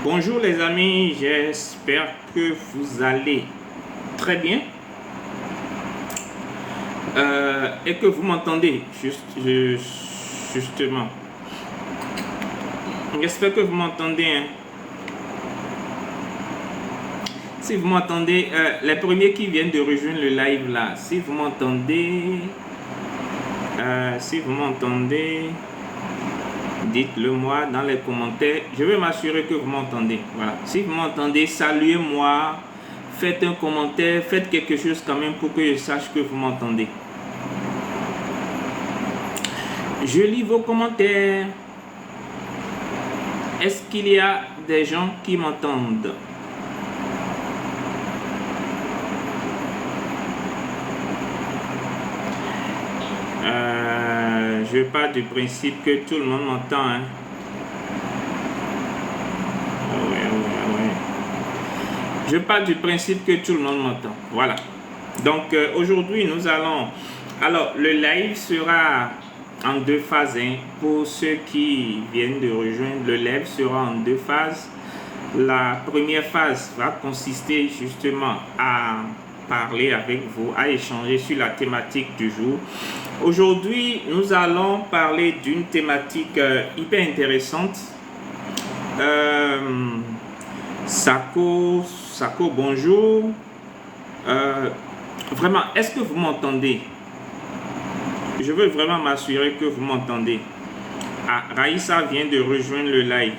Bonjour les amis, j'espère que vous allez très bien et que vous m'entendez justement. J'espère que vous m'entendez. Hein. Si vous m'entendez, les premiers qui viennent de rejoindre le live là, si vous m'entendez, dites-le moi dans les commentaires. Je vais m'assurer que vous m'entendez. Voilà. Si vous m'entendez, saluez-moi. Faites un commentaire. Faites quelque chose quand même pour que je sache que vous m'entendez. Je lis vos commentaires. Est-ce qu'il y a des gens qui m'entendent? Je pars du principe que tout le monde m'entend. Hein. Ouais. Je pars du principe que tout le monde m'entend. Voilà. Donc aujourd'hui, nous allons... Alors, le live sera en deux phases. Hein. Pour ceux qui viennent de rejoindre, le live sera en deux phases. La première phase va consister justement à parler avec vous, à échanger sur la thématique du jour. Aujourd'hui, nous allons parler d'une thématique hyper intéressante. Sako, bonjour. Vraiment, est-ce que vous m'entendez? Je veux vraiment m'assurer que vous m'entendez. Ah, Raïssa vient de rejoindre le live.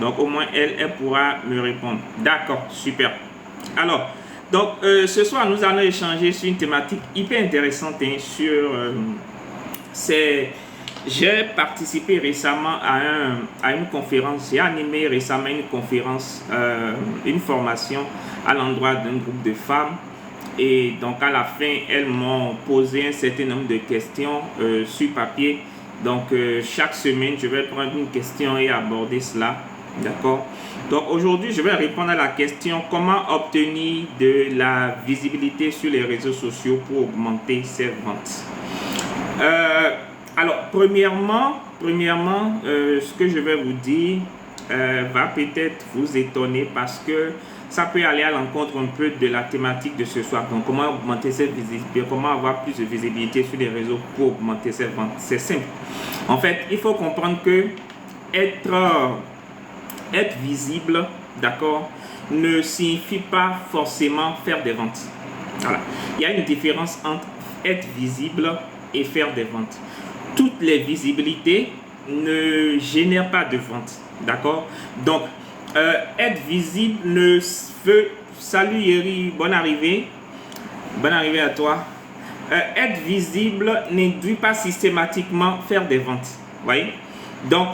Donc, au moins, elle pourra me répondre. D'accord, super. Alors, donc, ce soir, nous allons échanger sur une thématique hyper intéressante. Hein, j'ai participé récemment à une conférence. J'ai animé récemment une conférence, une formation à l'endroit d'un groupe de femmes. Et donc, à la fin, elles m'ont posé un certain nombre de questions sur papier. Donc, chaque semaine, je vais prendre une question et aborder cela. D'accord. Donc aujourd'hui, je vais répondre à la question comment obtenir de la visibilité sur les réseaux sociaux pour augmenter ses ventes. Alors, premièrement, ce que je vais vous dire va peut-être vous étonner parce que ça peut aller à l'encontre un peu de la thématique de ce soir. Donc, comment augmenter cette visibilité, comment avoir plus de visibilité sur les réseaux pour augmenter ses ventes. C'est simple. En fait, il faut comprendre que être visible, d'accord, ne signifie pas forcément faire des ventes. Voilà. Il y a une différence entre être visible et faire des ventes. Toutes les visibilités ne génèrent pas de ventes, d'accord. Donc, être visible ne veut... Salut Yeri, bonne arrivée à toi. Être visible n'induit pas systématiquement faire des ventes, vous voyez. Donc,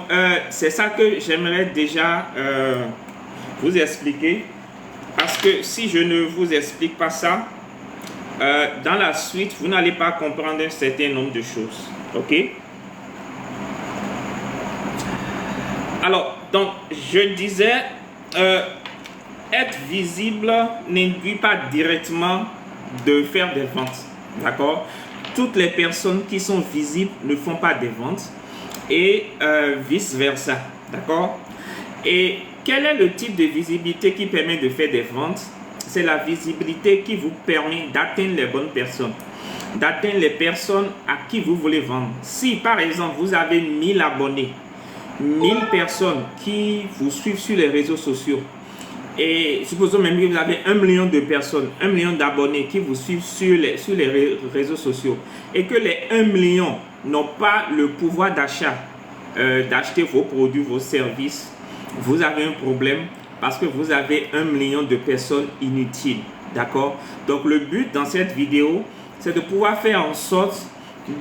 c'est ça que j'aimerais déjà vous expliquer. Parce que si je ne vous explique pas ça, dans la suite, vous n'allez pas comprendre un certain nombre de choses. OK? Alors, donc, je disais, être visible n'induit pas directement de faire des ventes. D'accord? Toutes les personnes qui sont visibles ne font pas des ventes. Et vice versa, d'accord. Et quel est le type de visibilité qui permet de faire des ventes? C'est la visibilité qui vous permet d'atteindre les bonnes personnes, d'atteindre les personnes à qui vous voulez vendre. Si par exemple vous avez 1000 abonnés, 1000 personnes qui vous suivent sur les réseaux sociaux, et supposons même que vous avez 1 million de personnes, 1 million d'abonnés qui vous suivent sur les réseaux sociaux, et que les 1 million n'ont pas le pouvoir d'achat, d'acheter vos produits, vos services, vous avez un problème parce que vous avez 1 million de personnes inutiles. D'accord? Donc le but dans cette vidéo, c'est de pouvoir faire en sorte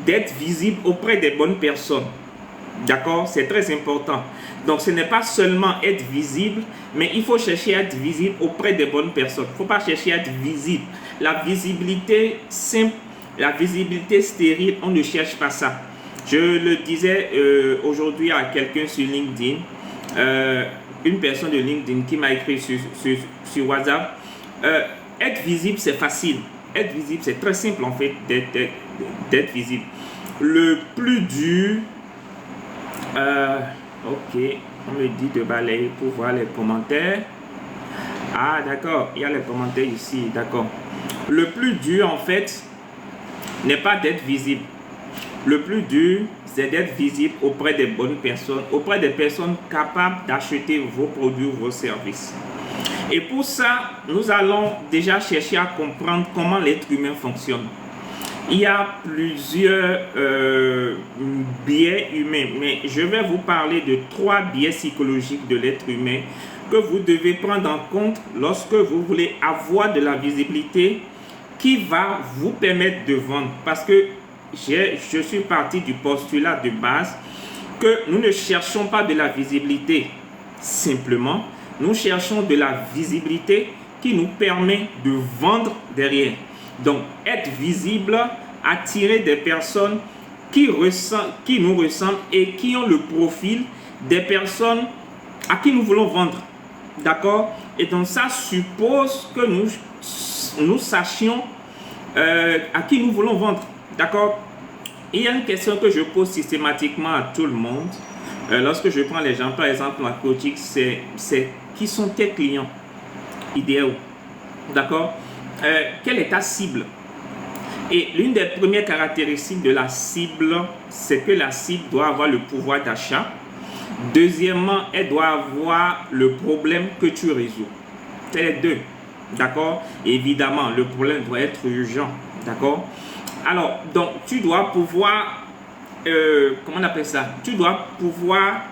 d'être visible auprès des bonnes personnes. D'accord? C'est très important. Donc ce n'est pas seulement être visible, mais il faut chercher à être visible auprès des bonnes personnes. Il ne faut pas chercher à être visible. La visibilité simple, la visibilité stérile, on ne cherche pas ça. Je le disais aujourd'hui à quelqu'un sur LinkedIn, une personne de LinkedIn qui m'a écrit sur WhatsApp. Être visible, c'est facile. Être visible, c'est très simple en fait d'être visible. Le plus dur, ok, On me dit de balayer pour voir les commentaires. Ah, d'accord, il y a les commentaires ici, d'accord. Le plus dur, en fait, n'est pas d'être visible. Le plus dur, c'est d'être visible auprès des bonnes personnes, auprès des personnes capables d'acheter vos produits ou vos services. Et pour ça, nous allons déjà chercher à comprendre comment l'être humain fonctionne. Il y a plusieurs biais humains, mais je vais vous parler de 3 biais psychologiques de l'être humain que vous devez prendre en compte lorsque vous voulez avoir de la visibilité qui va vous permettre de vendre. Parce que je suis parti du postulat de base que nous ne cherchons pas de la visibilité simplement, nous cherchons de la visibilité qui nous permet de vendre derrière. Donc, être visible, attirer des personnes qui nous ressemblent et qui ont le profil des personnes à qui nous voulons vendre. D'accord? Et donc, ça suppose que nous sachions à qui nous voulons vendre. D'accord? Il y a une question que je pose systématiquement à tout le monde. Lorsque je prends les gens, par exemple, en coaching, c'est qui sont tes clients idéaux? D'accord? Quelle est ta cible? Et l'une des premières caractéristiques de la cible, c'est que la cible doit avoir le pouvoir d'achat. Deuxièmement, elle doit avoir le problème que tu résous. C'est les deux. D'accord? Évidemment, le problème doit être urgent. D'accord? Alors, donc, tu dois pouvoir, comment on appelle ça? Tu dois pouvoir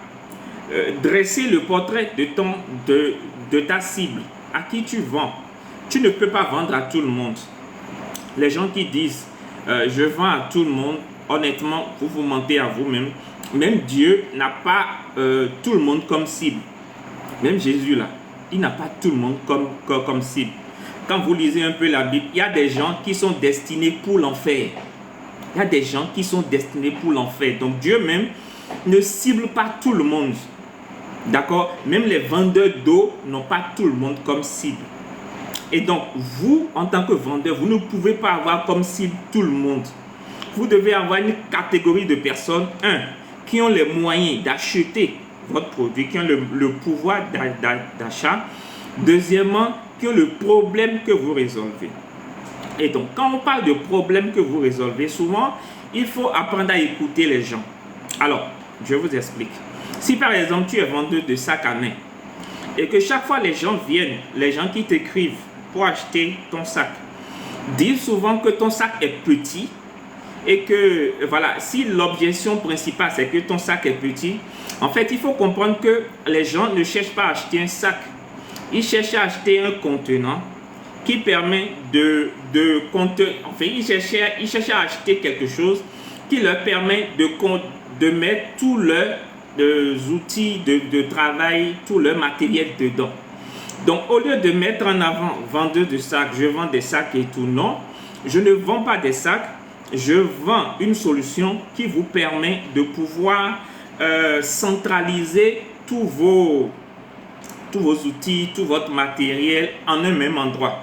dresser le portrait de ta cible. À qui tu vends? Tu ne peux pas vendre à tout le monde. Les gens qui disent je vends à tout le monde, honnêtement, vous vous mentez à vous-même. Même Dieu n'a pas tout le monde comme cible. Même Jésus là, il n'a pas tout le monde comme cible. Quand vous lisez un peu la Bible, il y a des gens qui sont destinés pour l'enfer. Il y a des gens qui sont destinés pour l'enfer. Donc Dieu même ne cible pas tout le monde. D'accord? Même les vendeurs d'eau n'ont pas tout le monde comme cible. Et donc, vous, en tant que vendeur, vous ne pouvez pas avoir comme cible tout le monde. Vous devez avoir une catégorie de personnes, qui ont les moyens d'acheter votre produit, qui ont le pouvoir d'achat. Deuxièmement, qui ont le problème que vous résolvez. Et donc, quand on parle de problème que vous résolvez, souvent, il faut apprendre à écouter les gens. Alors, je vous explique. Si par exemple, tu es vendeur de sacs à main, et que chaque fois les gens viennent, les gens qui t'écrivent pour acheter ton sac, disent souvent que ton sac est petit et que, voilà, si l'objection principale c'est que ton sac est petit, en fait, il faut comprendre que les gens ne cherchent pas à acheter un sac. Ils cherchent à acheter un contenant qui permet ils cherchent à acheter quelque chose qui leur permet de mettre tous leurs outils de travail, tout leur matériel dedans. Donc, au lieu de mettre en avant vendeur de sacs, je vends des sacs et tout, non, je ne vends pas des sacs, je vends une solution qui vous permet de pouvoir centraliser tous vos outils, tout votre matériel en un même endroit.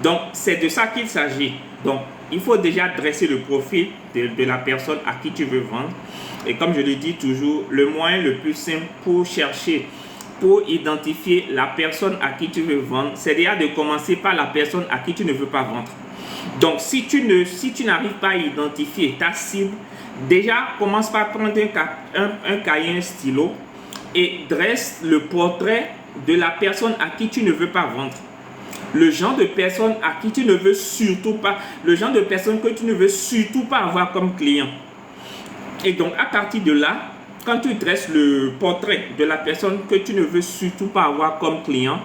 Donc, c'est de ça qu'il s'agit. Donc, il faut déjà dresser le profil de la personne à qui tu veux vendre. Et comme je le dis toujours, le moyen le plus simple pour identifier la personne à qui tu veux vendre, c'est déjà de commencer par la personne à qui tu ne veux pas vendre. Donc, si tu n'arrives pas à identifier ta cible, déjà, commence par prendre un cahier, un stylo et dresse le portrait de la personne à qui tu ne veux pas vendre. Le genre de personne à qui tu ne veux surtout pas, le genre de personne que tu ne veux surtout pas avoir comme client. Et donc, à partir de là, quand tu dresses le portrait de la personne que tu ne veux surtout pas avoir comme client,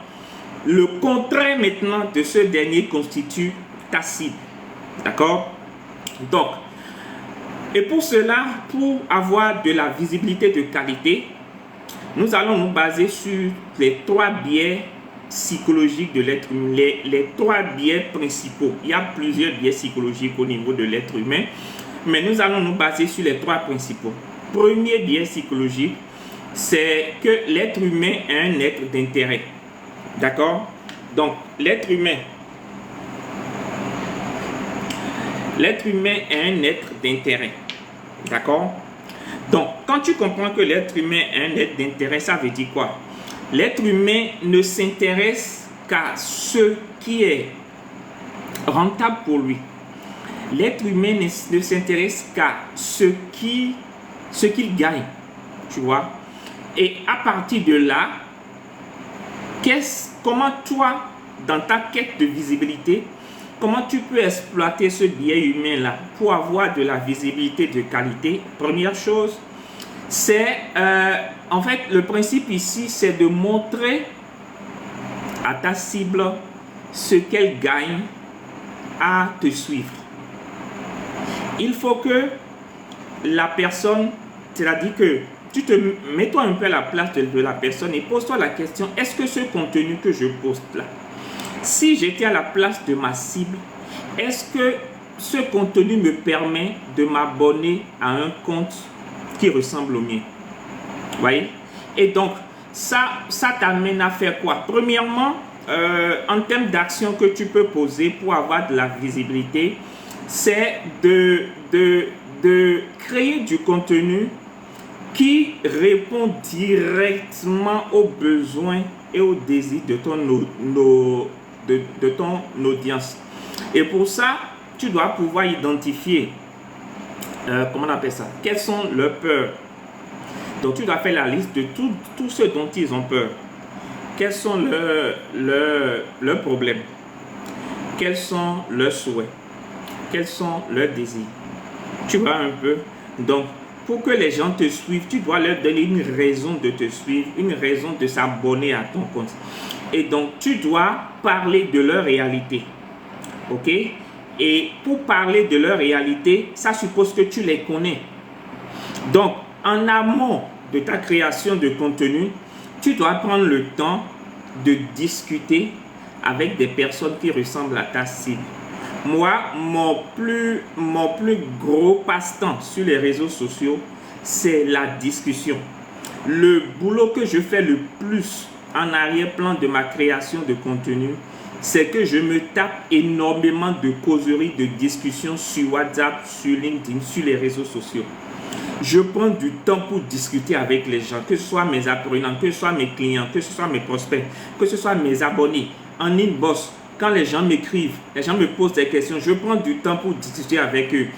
le contraire maintenant de ce dernier constitue ta cible. D'accord? Donc, et pour cela, pour avoir de la visibilité de qualité, nous allons nous baser sur les 3 biais psychologiques de l'être humain, les 3 biais principaux. Il y a plusieurs biais psychologiques au niveau de l'être humain, mais nous allons nous baser sur les 3 principaux. Premier biais psychologique, c'est que l'être humain est un être d'intérêt. D'accord? Donc, l'être humain est un être d'intérêt. D'accord? Donc, quand tu comprends que l'être humain est un être d'intérêt, ça veut dire quoi? L'être humain ne s'intéresse qu'à ce qui est rentable pour lui. L'être humain ne s'intéresse qu'à ce qu'il gagne, tu vois. Et à partir de là, comment toi, dans ta quête de visibilité, comment tu peux exploiter ce biais humain-là pour avoir de la visibilité de qualité? Première chose, c'est, en fait, le principe ici, c'est de montrer à ta cible ce qu'elle gagne à te suivre. Il faut que la personne, c'est-à-dire que tu te mets-toi un peu à la place de la personne et pose-toi la question, est-ce que ce contenu que je poste là, si j'étais à la place de ma cible, est-ce que ce contenu me permet de m'abonner à un compte qui ressemble au mien? Vous voyez? Et donc, ça t'amène à faire quoi? Premièrement, en termes d'action que tu peux poser pour avoir de la visibilité, c'est de créer du contenu qui répond directement aux besoins et aux désirs de ton audience. Et pour ça, tu dois pouvoir identifier, comment on appelle ça, quelles sont leurs peurs. Donc, tu dois faire la liste de tout ce dont ils ont peur. Quels sont leurs problèmes? Quels sont leurs souhaits? Quels sont leurs désirs? Tu vois un peu? Donc, pour que les gens te suivent, tu dois leur donner une raison de te suivre, une raison de s'abonner à ton compte. Et donc, tu dois parler de leur réalité. OK? Et pour parler de leur réalité, ça suppose que tu les connais. Donc, en amont de ta création de contenu, tu dois prendre le temps de discuter avec des personnes qui ressemblent à ta cible. Moi, mon plus gros passe-temps sur les réseaux sociaux, c'est la discussion. Le boulot que je fais le plus en arrière-plan de ma création de contenu, c'est que je me tape énormément de causeries, de discussions sur WhatsApp, sur LinkedIn, sur les réseaux sociaux. Je prends du temps pour discuter avec les gens, que ce soit mes apprenants, que ce soit mes clients, que ce soit mes prospects, que ce soit mes abonnés, en inbox. Quand les gens m'écrivent, les gens me posent des questions, je prends du temps pour discuter avec eux,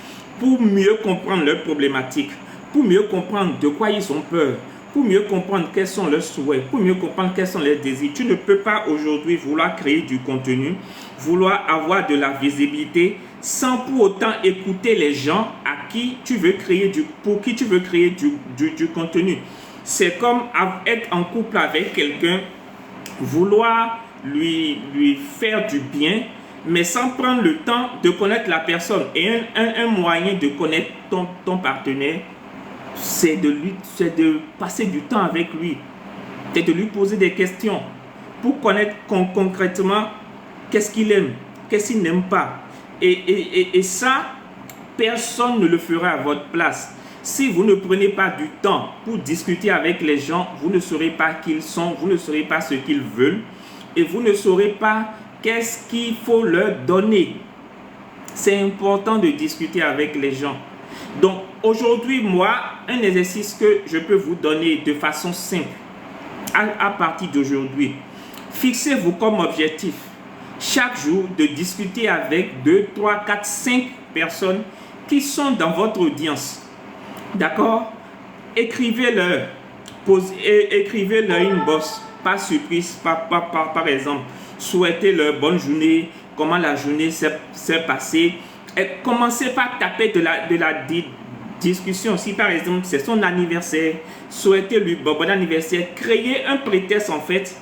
pour mieux comprendre leurs problématiques, pour mieux comprendre de quoi ils ont peur, pour mieux comprendre quels sont leurs souhaits, pour mieux comprendre quels sont leurs désirs. Tu ne peux pas aujourd'hui vouloir créer du contenu, vouloir avoir de la visibilité, sans pour autant écouter les gens à qui tu veux créer pour qui tu veux créer du contenu. C'est comme être en couple avec quelqu'un, vouloir lui faire du bien, mais sans prendre le temps de connaître la personne. Et un moyen de connaître ton partenaire, c'est de passer du temps avec lui, c'est de lui poser des questions pour connaître concrètement qu'est-ce qu'il aime, qu'est-ce qu'il n'aime pas. Et ça, personne ne le fera à votre place. Si vous ne prenez pas du temps pour discuter avec les gens, vous ne saurez pas qui ils sont, vous ne saurez pas ce qu'ils veulent et vous ne saurez pas qu'est-ce qu'il faut leur donner. C'est important de discuter avec les gens. Donc aujourd'hui, moi, un exercice que je peux vous donner de façon simple à partir d'aujourd'hui, fixez-vous comme objectif chaque jour de discuter avec 2, 3, 4, 5 personnes qui sont dans votre audience. D'accord? Écrivez-leur une bosse, par surprise, par exemple. Souhaitez-leur bonne journée, comment la journée s'est passée. Et commencez par taper de la discussion. Si par exemple c'est son anniversaire, souhaitez-lui bon anniversaire. Créez un prétexte en fait.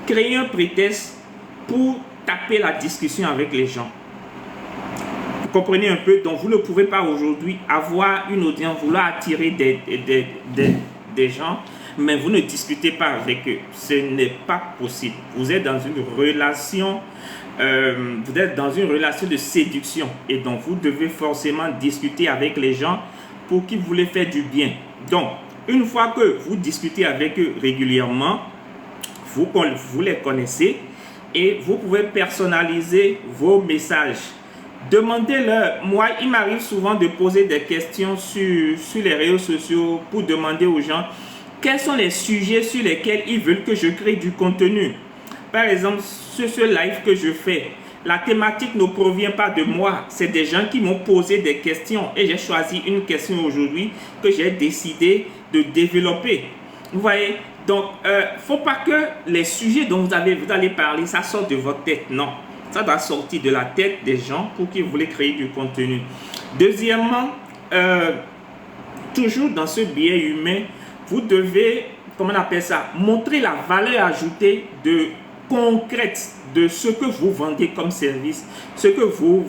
Créez un prétexte pour taper la discussion avec les gens. Vous comprenez un peu? Donc vous ne pouvez pas aujourd'hui avoir une audience, vouloir attirer des gens, mais vous ne discutez pas avec eux. Ce n'est pas possible. Vous êtes dans une relation, de séduction. Et donc vous devez forcément discuter avec les gens pour qu'ils vous les fassent du bien. Donc une fois que vous discutez avec eux régulièrement, vous les connaissez. Et vous pouvez personnaliser vos messages Demandez-leur. Moi, il m'arrive souvent de poser des questions sur les réseaux sociaux pour demander aux gens quels sont les sujets sur lesquels ils veulent que je crée du contenu. Par exemple, sur ce live que je fais, la thématique ne provient pas de moi. C'est des gens qui m'ont posé des questions et j'ai choisi une question aujourd'hui que j'ai décidé de développer. Vous voyez? Donc, faut pas que les sujets dont vous allez parler, ça sorte de votre tête. Non. Ça doit sortir de la tête des gens pour qu'ils voulaient créer du contenu. Deuxièmement, toujours dans ce biais humain, vous devez, comment on appelle ça, montrer la valeur ajoutée concrète de ce que vous vendez comme service, ce que vous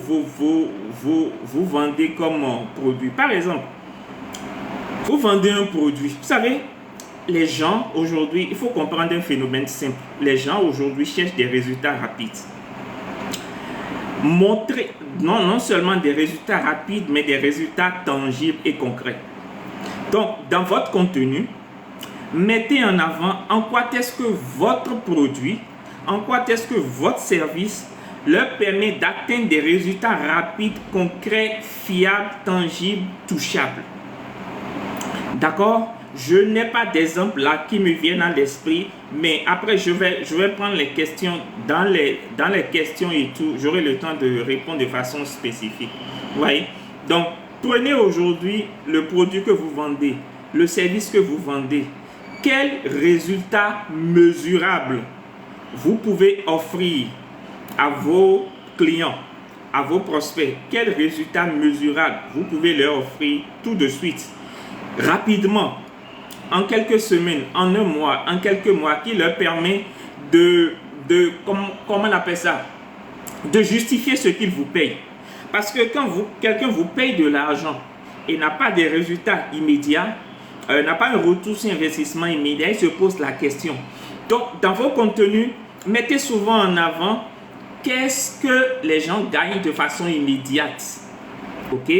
vendez comme produit. Par exemple, vous vendez un produit. Vous savez, les gens aujourd'hui, il faut comprendre un phénomène simple. Les gens aujourd'hui cherchent des résultats rapides. Montrer non seulement des résultats rapides, mais des résultats tangibles et concrets. Donc, dans votre contenu, mettez en avant en quoi est-ce que votre produit, en quoi est-ce que votre service leur permet d'atteindre des résultats rapides, concrets, fiables, tangibles, touchables. D'accord? Je n'ai pas d'exemple là qui me viennent à l'esprit, mais après je vais prendre les questions dans les questions et tout, j'aurai le temps de répondre de façon spécifique. Vous voyez? Donc, prenez aujourd'hui le produit que vous vendez, le service que vous vendez. Quel résultat mesurable vous pouvez offrir à vos clients, à vos prospects? Quel résultat mesurable vous pouvez leur offrir tout de suite, rapidement, en quelques semaines, en un mois, en quelques mois, qui leur permet comment on appelle ça, de justifier ce qu'ils vous payent. Parce que quand quelqu'un vous paye de l'argent et n'a pas de résultats immédiats, n'a pas un retour sur investissement immédiat, il se pose la question. Donc, dans vos contenus, mettez souvent en avant qu'est-ce que les gens gagnent de façon immédiate. Ok?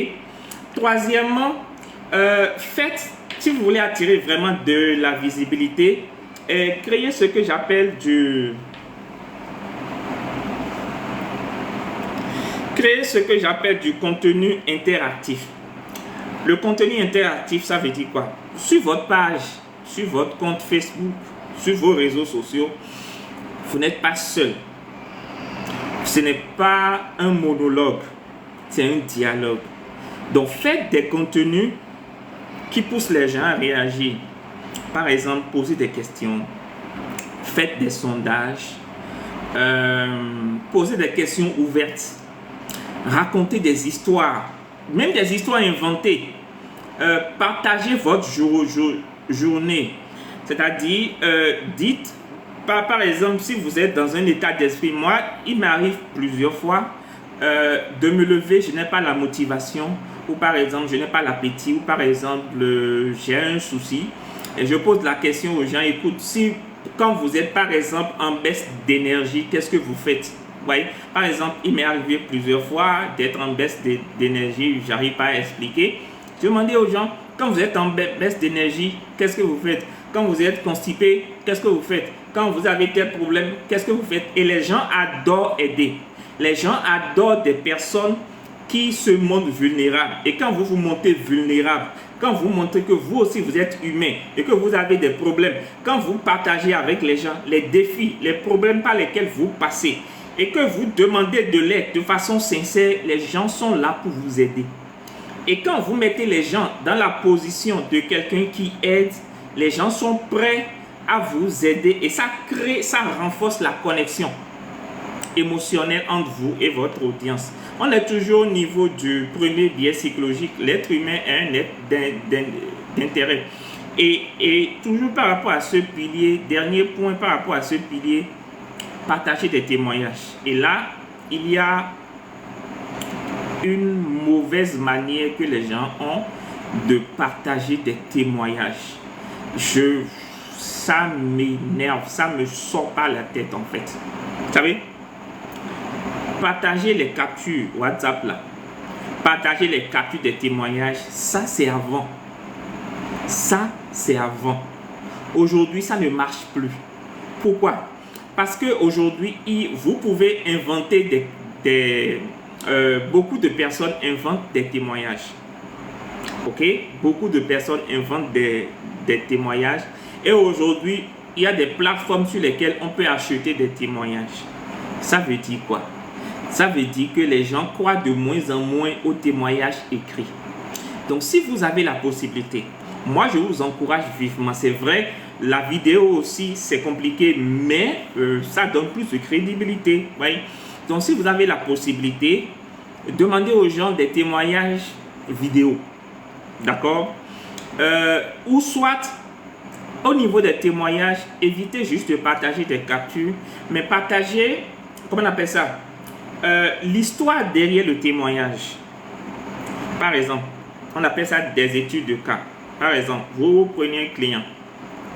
Troisièmement, si vous voulez attirer vraiment de la visibilité, créez ce que j'appelle du contenu interactif. Le contenu interactif, ça veut dire quoi? Sur votre page, sur votre compte Facebook, sur vos réseaux sociaux, vous n'êtes pas seul. Ce n'est pas un monologue, c'est un dialogue. Donc, faites des contenus qui poussent les gens à réagir. Par exemple, posez des questions, faites des sondages, posez des questions ouvertes, racontez des histoires, même des histoires inventées. Partagez votre journée. C'est-à-dire, dites, par exemple, si vous êtes dans un état d'esprit, moi, il m'arrive plusieurs fois de me lever, je n'ai pas la motivation, ou par exemple, je n'ai pas l'appétit, ou par exemple, j'ai un souci, et je pose la question aux gens, écoute, quand vous êtes par exemple en baisse d'énergie, qu'est-ce que vous faites? Vous voyez, par exemple, il m'est arrivé plusieurs fois d'être en baisse d'énergie, je n'arrive pas à expliquer. Je demandais aux gens, quand vous êtes en baisse d'énergie, qu'est-ce que vous faites? Quand vous êtes constipé, qu'est-ce que vous faites? Quand vous avez tel problème, qu'est-ce que vous faites? Et les gens adorent aider. Les gens adorent des personnes qui se montrent vulnérables. Et quand vous vous montrez vulnérable, quand vous montrez que vous aussi vous êtes humain et que vous avez des problèmes, quand vous partagez avec les gens les défis, les problèmes par lesquels vous passez et que vous demandez de l'aide de façon sincère, les gens sont là pour vous aider. Et quand vous mettez les gens dans la position de quelqu'un qui aide, les gens sont prêts à vous aider et ça renforce la connexion émotionnelle entre vous et votre audience. On est toujours au niveau du premier biais psychologique. L'être humain est un être d'intérêt. Et toujours par rapport à ce pilier, dernier point par rapport à ce pilier, partager des témoignages. Et là, il y a une mauvaise manière que les gens ont de partager des témoignages. Ça m'énerve, ça me sort par la tête en fait. Vous savez, partager les captures WhatsApp là, partager les captures des témoignages, ça c'est avant. Ça c'est avant. Aujourd'hui, ça ne marche plus. Pourquoi? Parce qu'aujourd'hui, vous pouvez inventer beaucoup de personnes inventent des témoignages. Ok, beaucoup de personnes inventent des témoignages. Et aujourd'hui, il y a des plateformes sur lesquelles on peut acheter des témoignages. Ça veut dire quoi? Ça veut dire que les gens croient de moins en moins aux témoignages écrits. Donc, si vous avez la possibilité, moi, je vous encourage vivement. C'est vrai, la vidéo aussi, c'est compliqué, mais ça donne plus de crédibilité. Oui. Donc, si vous avez la possibilité, demandez aux gens des témoignages vidéo. D'accord? Ou soit, au niveau des témoignages, évitez juste de partager des captures, mais partagez, comment on appelle ça? L'histoire derrière le témoignage. Par exemple, on appelle ça des études de cas. Par exemple, vous prenez un client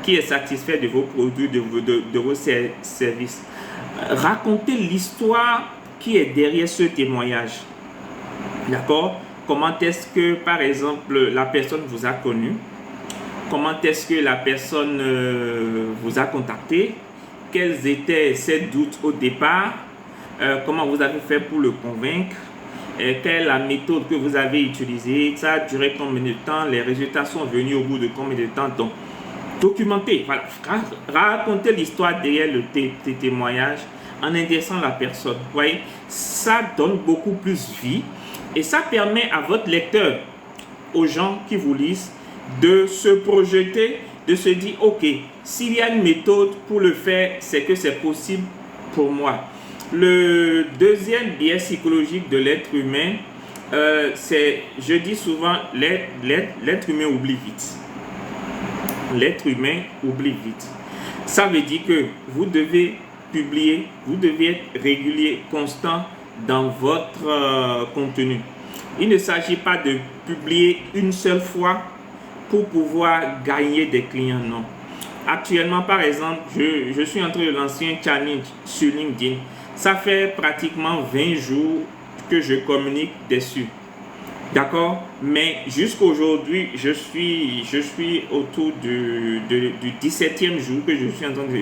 qui est satisfait de vos produits, de vos services. Racontez l'histoire qui est derrière ce témoignage. D'accord? Comment est-ce que, par exemple, la personne vous a connu? Comment est-ce que la personne vous a contacté? Quels étaient ses doutes au départ? Comment vous avez fait pour le convaincre? Quelle est la méthode que vous avez utilisée? Ça a duré combien de temps? Les résultats sont venus au bout de combien de temps? Donc, documentez, voilà, racontez l'histoire derrière le témoignage en indexant la personne. Vous voyez, ça donne beaucoup plus vie et ça permet à votre lecteur, aux gens qui vous lisent, de se projeter, de se dire, ok, s'il y a une méthode pour le faire, c'est que c'est possible pour moi. Le deuxième biais psychologique de l'être humain, c'est, je dis souvent, l'être humain oublie vite. L'être humain oublie vite. Ça veut dire que vous devez publier, vous devez être régulier, constant dans votre contenu. Il ne s'agit pas de publier une seule fois pour pouvoir gagner des clients, non. Actuellement, par exemple, je suis en train de lancer un challenge sur LinkedIn. Ça fait pratiquement 20 jours que je communique dessus. D'accord? Mais jusqu'à aujourd'hui, je suis autour du 17e jour que je suis en train de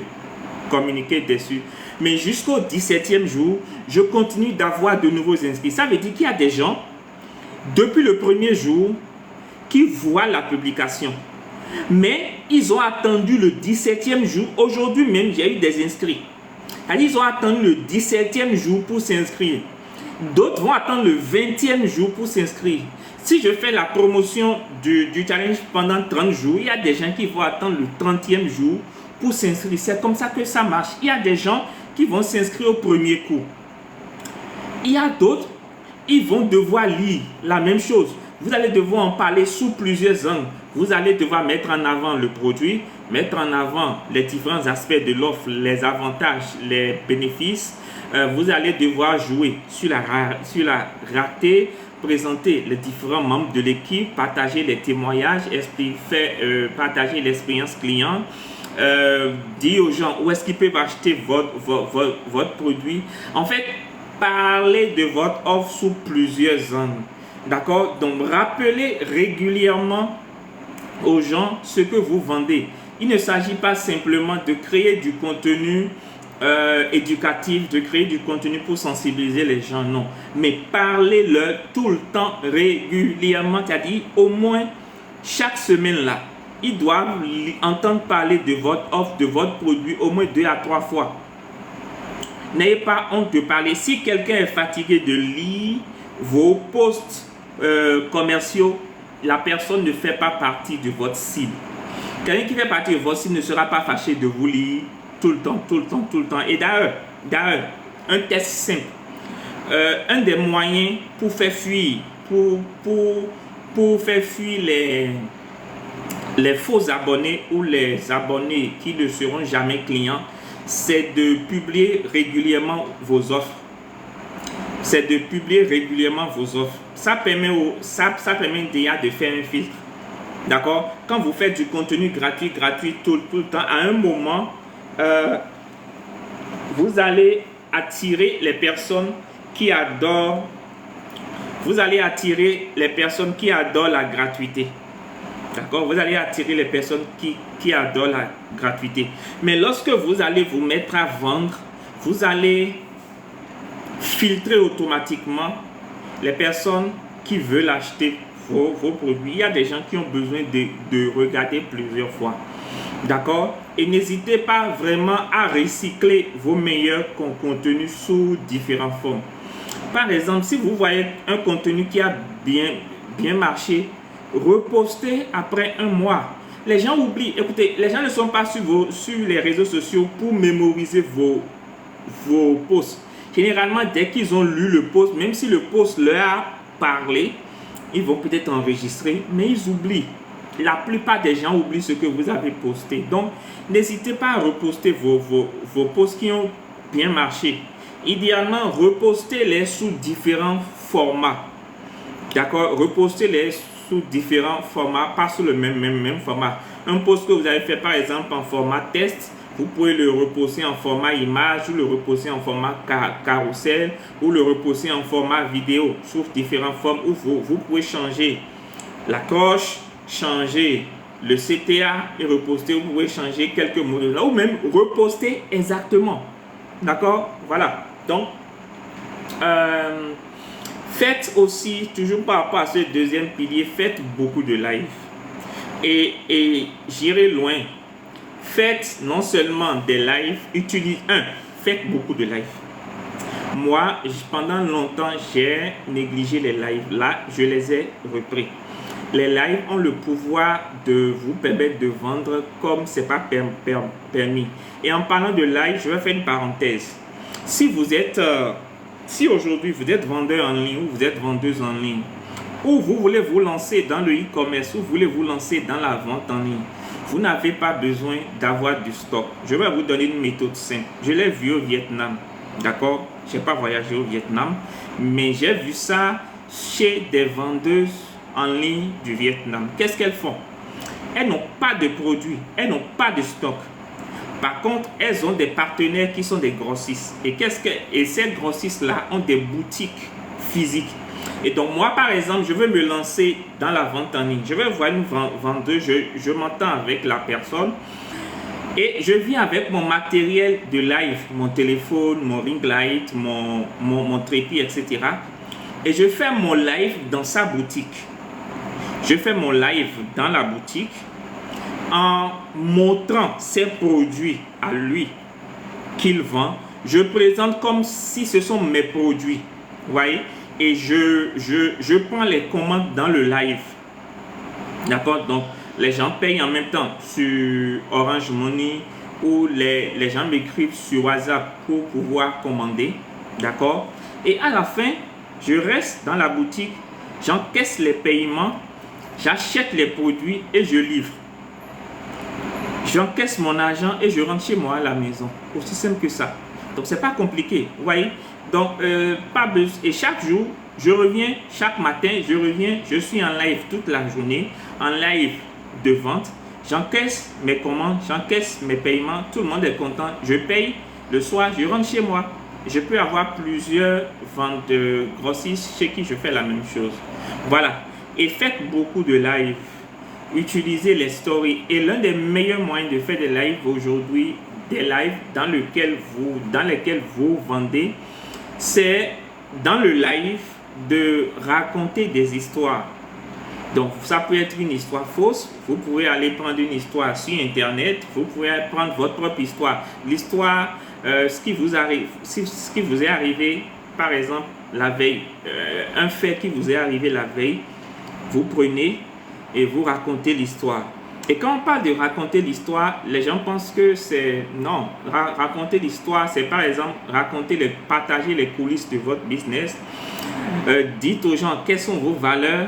communiquer dessus. Mais jusqu'au 17e jour, je continue d'avoir de nouveaux inscrits. Ça veut dire qu'il y a des gens, depuis le premier jour, qui voient la publication. Mais ils ont attendu le 17e jour. Aujourd'hui même, j'ai eu des inscrits. Ils ont attendu le 17e jour pour s'inscrire. D'autres vont attendre le 20e jour pour s'inscrire. Si je fais la promotion du challenge pendant 30 jours, il y a des gens qui vont attendre le 30e jour pour s'inscrire. C'est comme ça que ça marche. Il y a des gens qui vont s'inscrire au premier coup. Il y a d'autres, ils vont devoir lire la même chose. Vous allez devoir en parler sous plusieurs angles. Vous allez devoir mettre en avant le produit, mettre en avant les différents aspects de l'offre, les avantages, les bénéfices. Vous allez devoir jouer sur la rareté, présenter les différents membres de l'équipe, partager les témoignages, partager l'expérience client, dire aux gens où est-ce qu'ils peuvent acheter votre produit. En fait, parler de votre offre sous plusieurs angles. D'accord? Donc, rappelez régulièrement aux gens ce que vous vendez. Il ne s'agit pas simplement de créer du contenu éducatif, de créer du contenu pour sensibiliser les gens, non. Mais parlez-leur tout le temps, régulièrement, c'est-à-dire au moins chaque semaine là. Ils doivent entendre parler de votre offre, de votre produit au moins 2 à 3 fois. N'ayez pas honte de parler. Si quelqu'un est fatigué de lire vos posts commerciaux, la personne ne fait pas partie de votre cible. Quelqu'un qui fait partie de votre cible ne sera pas fâché de vous lire tout le temps. Et d'ailleurs, un test simple. Un des moyens pour faire fuir, pour faire fuir les faux abonnés ou les abonnés qui ne seront jamais clients, c'est de publier régulièrement vos offres. Ça permet déjà de faire un filtre. D'accord? Quand vous faites du contenu gratuit tout le temps, à un moment, vous allez attirer les personnes qui adorent. Vous allez attirer les personnes qui adorent la gratuité. D'accord? Vous allez attirer les personnes qui adorent la gratuité. Mais lorsque vous allez vous mettre à vendre, vous allez filtrer automatiquement les personnes qui veulent acheter vos produits, il y a des gens qui ont besoin de regarder plusieurs fois. D'accord? Et n'hésitez pas vraiment à recycler vos meilleurs contenus sous différentes formes. Par exemple, si vous voyez un contenu qui a bien marché, repostez après un mois. Les gens oublient. Écoutez, les gens ne sont pas sur les réseaux sociaux pour mémoriser vos posts. Généralement, dès qu'ils ont lu le post, même si le post leur a parlé, ils vont peut-être enregistrer, mais ils oublient. La plupart des gens oublient ce que vous avez posté. Donc, n'hésitez pas à reposter vos posts qui ont bien marché. Idéalement, repostez-les sous différents formats. D'accord? Repostez-les sous différents formats, pas sous le même format. Un post que vous avez fait par exemple en format test, vous pouvez le reposter en format image ou le reposter en format carrousel ou le reposter en format vidéo sous différentes formes où vous pouvez changer la coche, changer le CTA et reposter. Vous pouvez changer quelques mots de là ou même reposter exactement. D'accord? Voilà. Donc, faites aussi, toujours par rapport à ce deuxième pilier, faites beaucoup de live. Et j'irai loin. Faites non seulement des lives, faites beaucoup de lives. Moi, pendant longtemps, j'ai négligé les lives. Là, je les ai repris. Les lives ont le pouvoir de vous permettre de vendre comme ce n'est pas permis. Et en parlant de live, je vais faire une parenthèse. Si aujourd'hui vous êtes vendeur en ligne ou vous êtes vendeuse en ligne, ou vous voulez vous lancer dans le e-commerce ou vous voulez vous lancer dans la vente en ligne, vous n'avez pas besoin d'avoir du stock. Je vais vous donner une méthode simple. Je l'ai vu au Vietnam. D'accord? Je n'ai pas voyagé au Vietnam, mais j'ai vu ça chez des vendeuses en ligne du Vietnam. Qu'est-ce qu'elles font? Elles n'ont pas de produits, elles n'ont pas de stock. Par contre, elles ont des partenaires qui sont des grossistes. Et ces grossistes-là ont des boutiques physiques. Et donc, moi, par exemple, je veux me lancer dans la vente en ligne. Je vais voir une vendeuse, je m'entends avec la personne. Et je viens avec mon matériel de live, mon téléphone, mon ring light, mon trépied, etc. Et je fais mon live dans sa boutique. Je fais mon live dans la boutique en montrant ses produits à lui qu'il vend. Je présente comme si ce sont mes produits. Vous voyez? Et je prends les commandes dans le live. D'accord? Donc, les gens payent en même temps sur Orange Money ou les gens m'écrivent sur WhatsApp pour pouvoir commander. D'accord? Et à la fin, je reste dans la boutique, j'encaisse les paiements, j'achète les produits et je livre. J'encaisse mon argent et je rentre chez moi à la maison. Aussi simple que ça. Donc, c'est pas compliqué. Vous voyez? Donc, pas besoin. Et chaque jour, je reviens, chaque matin, je reviens, je suis en live toute la journée, en live de vente. J'encaisse mes commandes, j'encaisse mes paiements. Tout le monde est content. Je paye. Le soir, je rentre chez moi. Je peux avoir plusieurs ventes de grossistes chez qui je fais la même chose. Voilà. Et faites beaucoup de live. Utilisez les stories. Et l'un des meilleurs moyens de faire des lives aujourd'hui, des lives dans lesquels vous vendez, c'est dans le live de raconter des histoires. Donc, ça peut être une histoire fausse. Vous pouvez aller prendre une histoire sur Internet. Vous pouvez prendre votre propre histoire. L'histoire, ce qui vous est arrivé, par exemple, la veille. Un fait qui vous est arrivé la veille. Vous prenez et vous racontez l'histoire. Et quand on parle de raconter l'histoire, les gens pensent que c'est... Non, raconter l'histoire, c'est par exemple partager les coulisses de votre business. Dites aux gens quelles sont vos valeurs,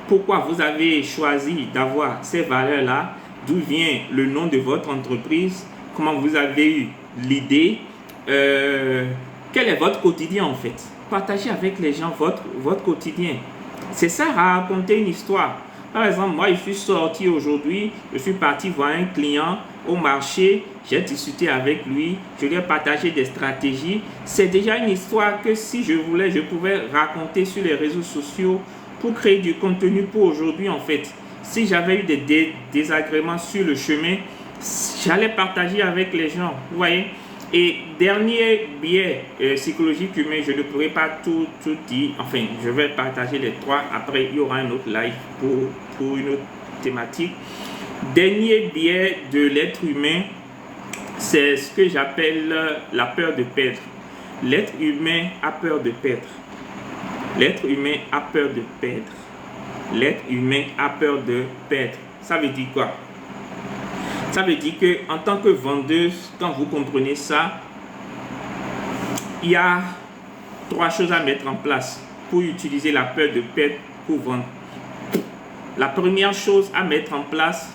pourquoi vous avez choisi d'avoir ces valeurs-là, d'où vient le nom de votre entreprise, comment vous avez eu l'idée, quel est votre quotidien en fait. Partagez avec les gens votre quotidien. C'est ça, raconter une histoire. Par exemple, moi, je suis sorti aujourd'hui, je suis parti voir un client au marché, j'ai discuté avec lui, je lui ai partagé des stratégies. C'est déjà une histoire que si je voulais, je pouvais raconter sur les réseaux sociaux pour créer du contenu pour aujourd'hui en fait. Si j'avais eu des désagréments sur le chemin, j'allais partager avec les gens. Vous voyez? Et dernier biais psychologique humain, je ne pourrai pas tout dire, enfin, je vais partager les trois, après il y aura un autre live pour une autre thématique. Dernier biais de l'être humain, c'est ce que j'appelle la peur de perdre. L'être humain a peur de perdre. L'être humain a peur de perdre. L'être humain a peur de perdre. Ça veut dire quoi? Ça veut dire que en tant que vendeuse, quand vous comprenez ça, il y a trois choses à mettre en place pour utiliser la peur de perdre pour vendre. La première chose à mettre en place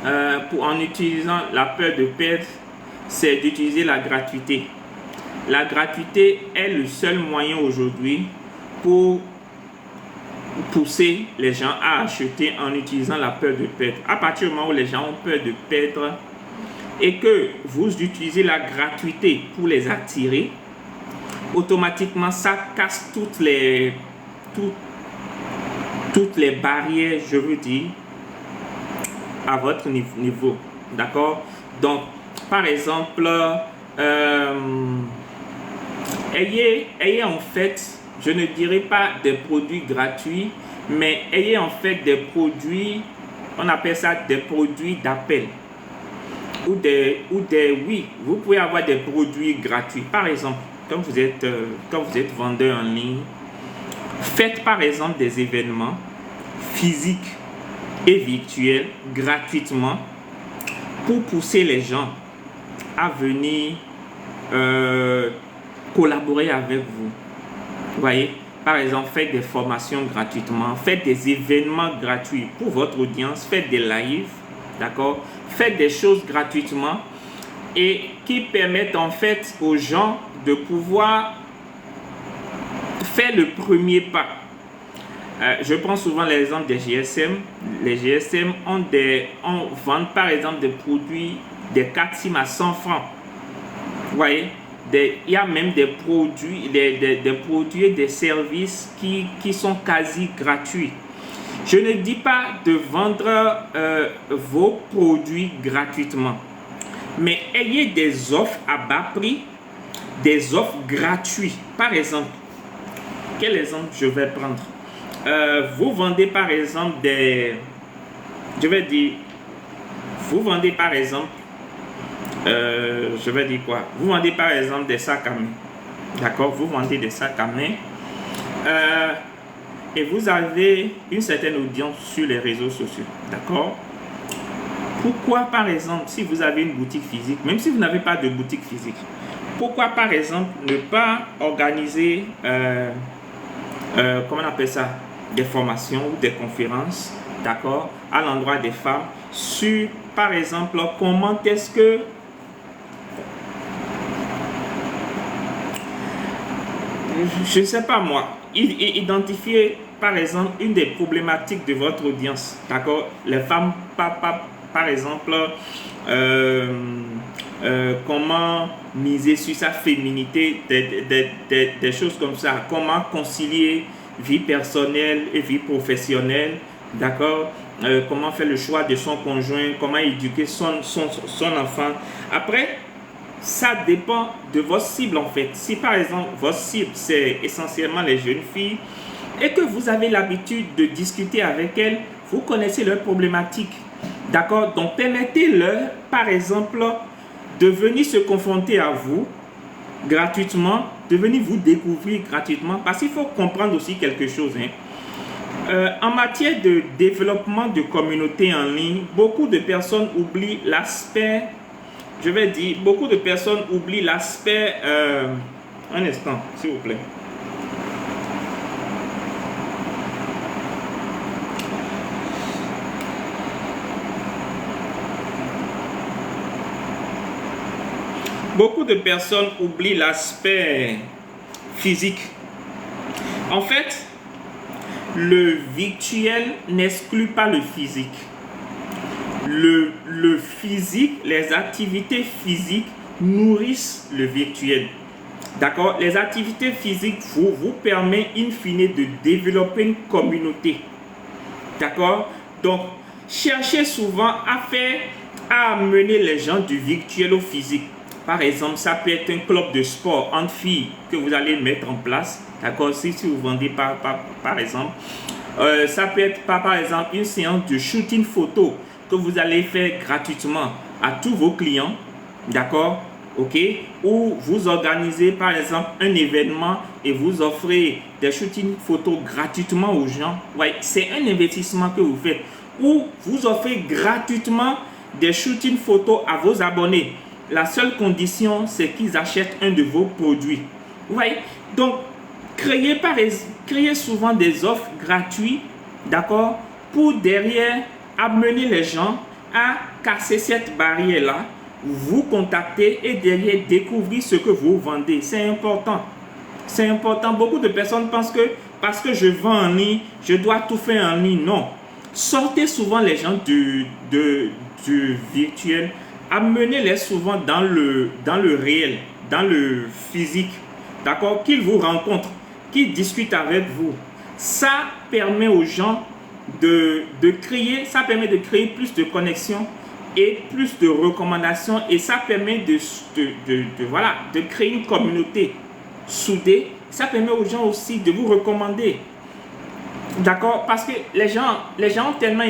en utilisant la peur de perdre, c'est d'utiliser la gratuité. La gratuité est le seul moyen aujourd'hui pour pousser les gens à acheter en utilisant la peur de perdre. À partir du moment où les gens ont peur de perdre et que vous utilisez la gratuité pour les attirer, automatiquement ça casse toutes les barrières, je veux dire, à votre niveau. D'accord? Donc, par exemple, ayez en fait, je ne dirais pas des produits gratuits, mais ayez en fait des produits, on appelle ça des produits d'appel. Oui, vous pouvez avoir des produits gratuits. Par exemple, quand vous êtes vendeur en ligne, faites par exemple des événements physiques et virtuels gratuitement pour pousser les gens à venir collaborer avec vous. Vous voyez, par exemple, faites des formations gratuitement, faites des événements gratuits pour votre audience, faites des lives, d'accord? Faites des choses gratuitement et qui permettent en fait aux gens de pouvoir faire le premier pas. Je prends souvent l'exemple des GSM. Les GSM vendent par exemple des produits, des cartes SIM à 100 francs. Vous voyez? Il y a même des produits, des produits et des services qui sont quasi gratuits. Je ne dis pas de vendre vos produits gratuitement, mais ayez des offres à bas prix, des offres gratuites. Par exemple, quel exemple je vais prendre? Vous vendez par exemple vous vendez par exemple vous vendez par exemple des sacs à main. D'accord? Vous vendez des sacs à main et vous avez une certaine audience sur les réseaux sociaux. D'accord? Pourquoi par exemple, si vous avez une boutique physique, même si vous n'avez pas de boutique physique, pourquoi par exemple ne pas organiser comment on appelle ça, des formations ou des conférences, d'accord, à l'endroit des femmes sur par exemple comment est-ce que je ne sais pas moi, identifier par exemple une des problématiques de votre audience, d'accord, les femmes par exemple comment miser sur sa féminité, des choses comme ça, comment concilier vie personnelle et vie professionnelle, d'accord, comment faire le choix de son conjoint, comment éduquer son enfant. Après, ça dépend de votre cible en fait. Si par exemple votre cible c'est essentiellement les jeunes filles et que vous avez l'habitude de discuter avec elles, vous connaissez leurs problématiques, d'accord, donc permettez-leur par exemple de venir se confronter à vous gratuitement, de venir vous découvrir gratuitement, parce qu'il faut comprendre aussi quelque chose, en matière de développement de communauté en ligne, beaucoup de personnes oublient l'aspect, je vais dire, beaucoup de personnes oublient l'aspect, un instant s'il vous plaît. Beaucoup de personnes oublient l'aspect physique. En fait, le virtuel n'exclut pas le physique. Le physique, les activités physiques nourrissent le virtuel. D'accord? Les activités physiques vous permettent in fine de développer une communauté. D'accord? Donc, cherchez souvent à amener les gens du virtuel au physique. Par exemple, ça peut être un club de sport entre filles que vous allez mettre en place. D'accord? Si vous vendez par exemple. Ça peut être par exemple une séance de shooting photo que vous allez faire gratuitement à tous vos clients. D'accord? Ok? Ou vous organisez par exemple un événement et vous offrez des shooting photos gratuitement aux gens. Ouais, c'est un investissement que vous faites. Ou vous offrez gratuitement des shooting photos à vos abonnés. La seule condition, c'est qu'ils achètent un de vos produits. Vous voyez? Donc, créez souvent des offres gratuites, d'accord, pour derrière amener les gens à casser cette barrière-là, vous contacter et derrière découvrir ce que vous vendez. C'est important. C'est important. Beaucoup de personnes pensent que parce que je vends en ligne, je dois tout faire en ligne. Non. Sortez souvent les gens du virtuel. Amenez-les souvent dans le réel, dans le physique. D'accord? Qu'ils vous rencontrent, qu'ils discutent avec vous. Ça permet aux gens de créer plus de connexions et plus de recommandations. Et ça permet de créer une communauté soudée. Ça permet aux gens aussi de vous recommander. D'accord? Parce que les gens ont tellement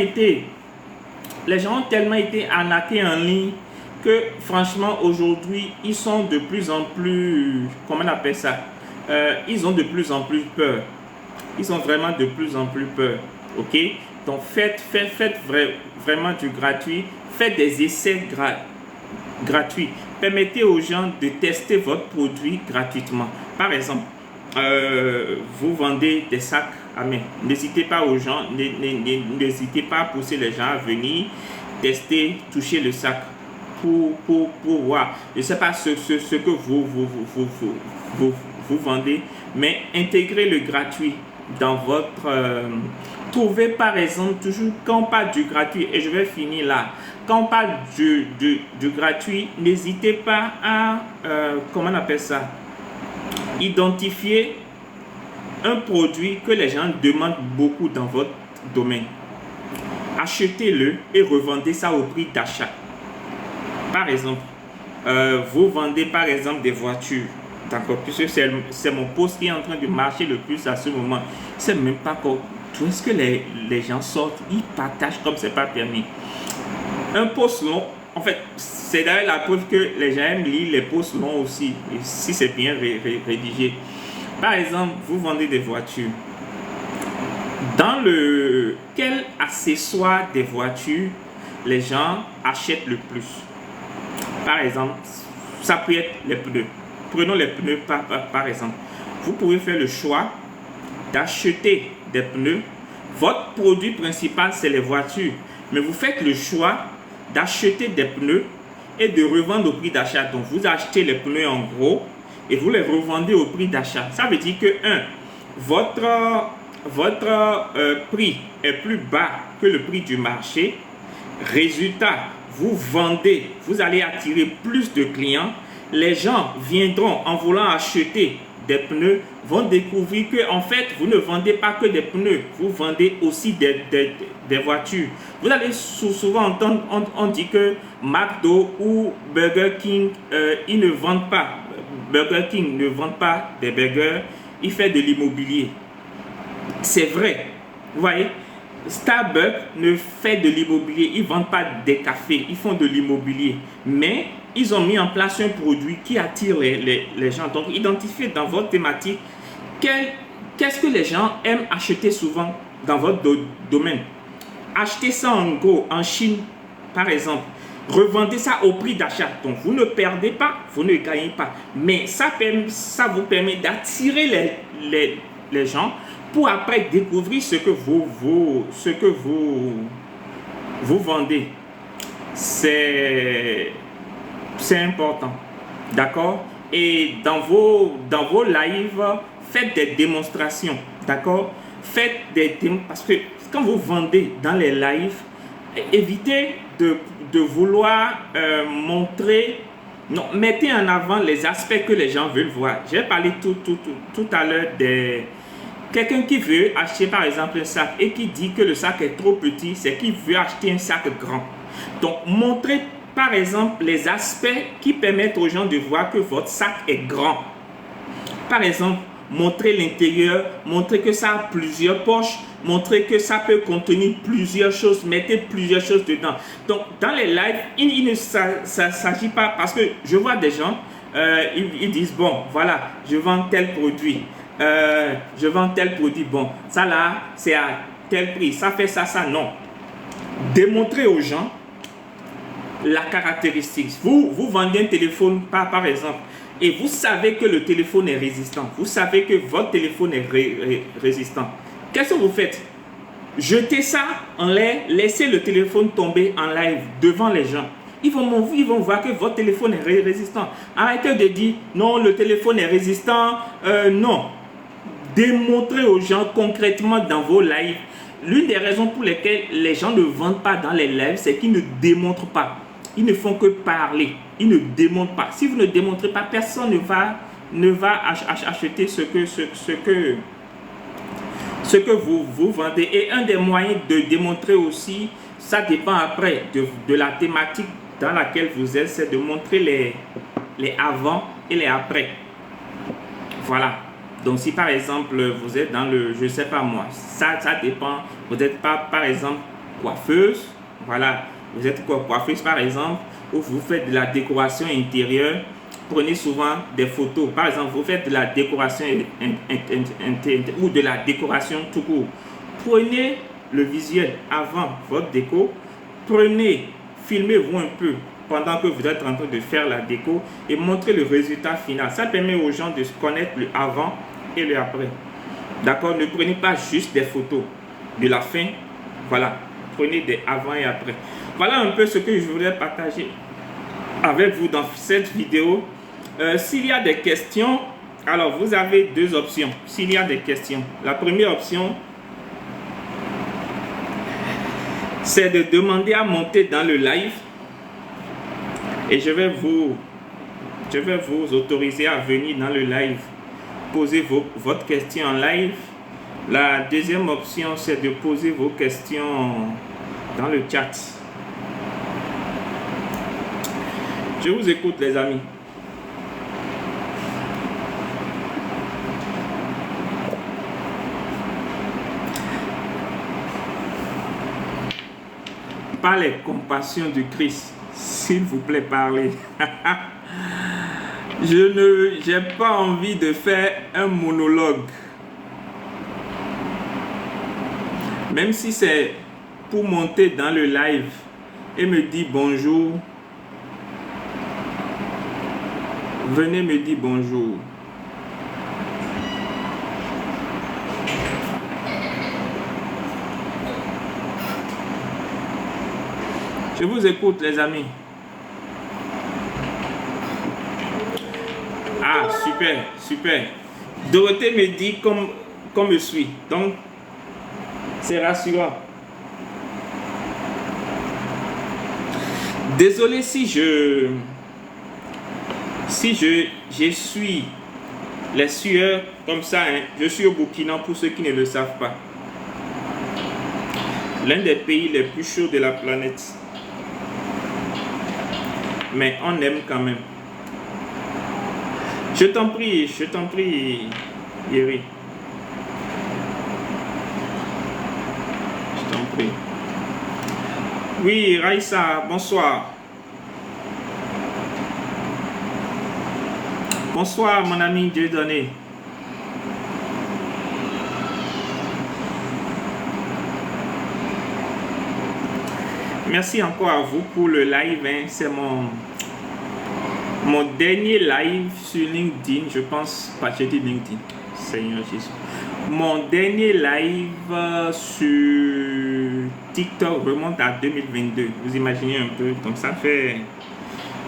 été arnaqués en ligne que franchement aujourd'hui ils sont de plus en plus, comment on appelle ça, ils ont de plus en plus peur. Ils ont vraiment de plus en plus peur. Ok? Donc faites vraiment du gratuit. Faites des essais gratuits. Permettez aux gens de tester votre produit gratuitement. Par exemple, vous vendez des sacs à main. N'hésitez pas aux gens, n'hésitez pas à pousser les gens à venir tester, toucher le sac pour voir. Je ne sais pas ce que vous vendez, mais intégrez le gratuit dans votre... trouvez par exemple, toujours quand on parle du gratuit, et je vais finir là, quand on parle du gratuit, n'hésitez pas à, comment on appelle ça, identifier un produit que les gens demandent beaucoup dans votre domaine. Achetez-le et revendez ça au prix d'achat. Par exemple, vous vendez par exemple des voitures, d'accord, puisque c'est mon poste qui est en train de marcher le plus à ce moment. C'est même pas tout est-ce que les gens sortent, ils partagent comme c'est pas permis. Un post long, en fait, c'est d'ailleurs la preuve que les gens aiment lire les posts longs aussi, et si c'est bien rédigé. Par exemple, vous vendez des voitures. Dans quel accessoire des voitures les gens achètent le plus? Par exemple, ça peut être les pneus. Prenons les pneus par exemple. Vous pouvez faire le choix d'acheter des pneus. Votre produit principal, c'est les voitures. Mais vous faites le choix d'acheter des pneus et de revendre au prix d'achat. Donc, vous achetez les pneus en gros et vous les revendez au prix d'achat. Ça veut dire que, votre prix est plus bas que le prix du marché. Résultat, vous vendez, vous allez attirer plus de clients. Les gens viendront en voulant acheter des pneus, vont découvrir que en fait, vous ne vendez pas que des pneus, vous vendez aussi des voitures. Vous allez souvent entendre, on dit que McDo ou Burger King, ils ne vendent pas. Burger King ne vend pas des burgers, il fait de l'immobilier. C'est vrai, vous voyez. Starbucks ne fait de l'immobilier, ils ne vendent pas des cafés, ils font de l'immobilier. Mais ils ont mis en place un produit qui attire les gens. Donc, identifiez dans votre thématique qu'est-ce que les gens aiment acheter souvent dans votre domaine. Achetez ça en gros, en Chine, par exemple. Revendez ça au prix d'achat. Donc, vous ne perdez pas, vous ne gagnez pas. Mais ça vous permet d'attirer les gens pour après découvrir ce que vous vendez. C'est important, d'accord? Et dans vos lives, faites des démonstrations, d'accord? Faites des parce que quand vous vendez dans les lives, évitez de vouloir montrer. Non, mettez en avant les aspects que les gens veulent voir. J'ai parlé tout à l'heure des... Quelqu'un qui veut acheter par exemple un sac et qui dit que le sac est trop petit, c'est qu'il veut acheter un sac grand. Donc, montrez par exemple, les aspects qui permettent aux gens de voir que votre sac est grand. Par exemple, montrer l'intérieur, montrer que ça a plusieurs poches, montrer que ça peut contenir plusieurs choses, mettez plusieurs choses dedans. Donc, dans les lives, il ne s'agit pas, parce que je vois des gens, ils disent, bon, voilà, je vends tel produit, je vends tel produit, bon, ça là, c'est à tel prix, ça fait ça, ça, non. Démontrer aux gens la caractéristique. Vous vendez un téléphone, par exemple, et vous savez que le téléphone est résistant. Vous savez que votre téléphone est résistant. Qu'est-ce que vous faites? Jetez ça en l'air, laissez le téléphone tomber en live devant les gens. Ils vont voir que votre téléphone est résistant. Arrêtez de dire non, le téléphone est résistant. Non. Démontrez aux gens concrètement dans vos lives. L'une des raisons pour lesquelles les gens ne vendent pas dans les lives, c'est qu'ils ne démontrent pas. Ils ne font que parler. Ils ne démontrent pas. Si vous ne démontrez pas, personne ne va acheter ce que vous vendez. Et un des moyens de démontrer aussi, ça dépend après de la thématique dans laquelle vous êtes, c'est de montrer les avant et les après. Voilà. Donc, si par exemple, vous êtes dans le, je ne sais pas moi, ça dépend. Vous n'êtes pas, par exemple, coiffeuse. Voilà. Vous êtes coiffeuse, par exemple, ou vous faites de la décoration intérieure. Prenez souvent des photos. Par exemple, vous faites de la décoration ou de la décoration tout court. Prenez le visuel avant votre déco. Filmez-vous un peu pendant que vous êtes en train de faire la déco et montrez le résultat final. Ça permet aux gens de se connaître le avant et le après. D'accord? Ne prenez pas juste des photos de la fin. Voilà. Prenez des avant et après. Voilà un peu ce que je voulais partager avec vous dans cette vidéo. S'il y a des questions, alors vous avez deux options. S'il y a des questions, la première option, c'est de demander à monter dans le live et je vais vous autoriser à venir dans le live, poser votre question en live. La deuxième option, c'est de poser vos questions dans le chat. Je vous écoute, les amis. Par les compassions de Christ, s'il vous plaît, parlez. Je n'ai pas envie de faire un monologue. Même si c'est pour monter dans le live et me dire bonjour. Venez me dire bonjour. Je vous écoute, les amis. Ah, super, super. Dorothée me dit comme je suis. Donc, c'est rassurant. Désolé si je suis les sueurs comme ça, hein. Je suis au Burkina pour ceux qui ne le savent pas. L'un des pays les plus chauds de la planète. Mais on aime quand même. Je t'en prie, Yeri. Je t'en prie. Oui, Raïssa, bonsoir. Bonsoir, mon ami Dieudonné. Merci encore à vous pour le live. Hein. C'est mon dernier live sur LinkedIn. Je pense pas, j'ai dit LinkedIn. Seigneur Jésus. Mon dernier live sur TikTok remonte à 2022. Vous imaginez un peu. Donc ça fait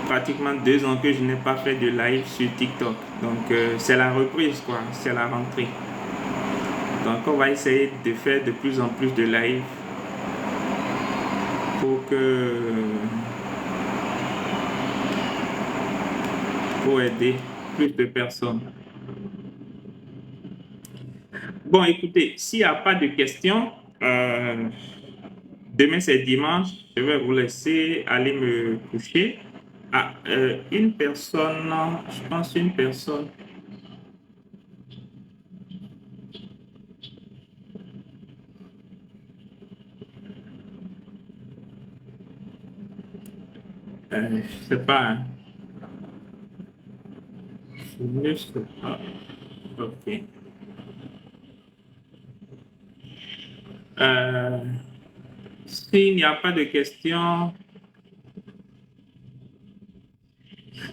pratiquement 2 ans que je n'ai pas fait de live sur TikTok. Donc c'est la reprise, quoi. C'est la rentrée. Donc on va essayer de faire de plus en plus de live pour aider plus de personnes. Bon, écoutez, s'il n'y a pas de questions, Demain, c'est dimanche. Je vais vous laisser aller me coucher. Ah, une personne, je pense une personne. Je sais pas, hein. Je ne sais pas. Ok. Euh, S'il n'y a pas de questions,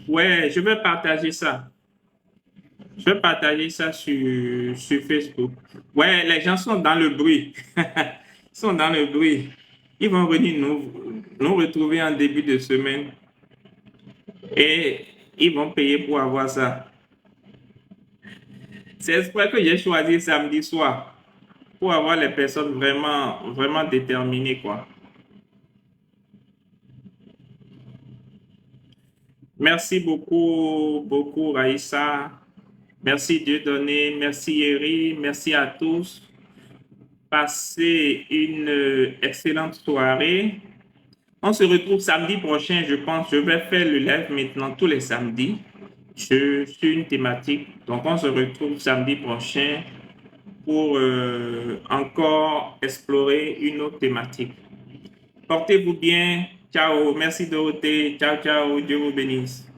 ouais, je vais partager ça. Je vais partager ça sur Facebook. Ouais, les gens sont dans le bruit. Ils sont dans le bruit. Ils vont venir nous retrouver en début de semaine et ils vont payer pour avoir ça. C'est exprès que j'ai choisi samedi soir pour avoir les personnes vraiment, vraiment déterminées, quoi. Merci beaucoup, beaucoup, Raïssa. Merci Dieudonné. Merci Eri. Merci à tous. Passez une excellente soirée. On se retrouve samedi prochain, je pense. Je vais faire le live maintenant tous les samedis sur une thématique. Donc, on se retrouve samedi prochain pour encore explorer une autre thématique. Portez-vous bien. Ciao. Merci Dorothée. Ciao, ciao. Dieu vous bénisse.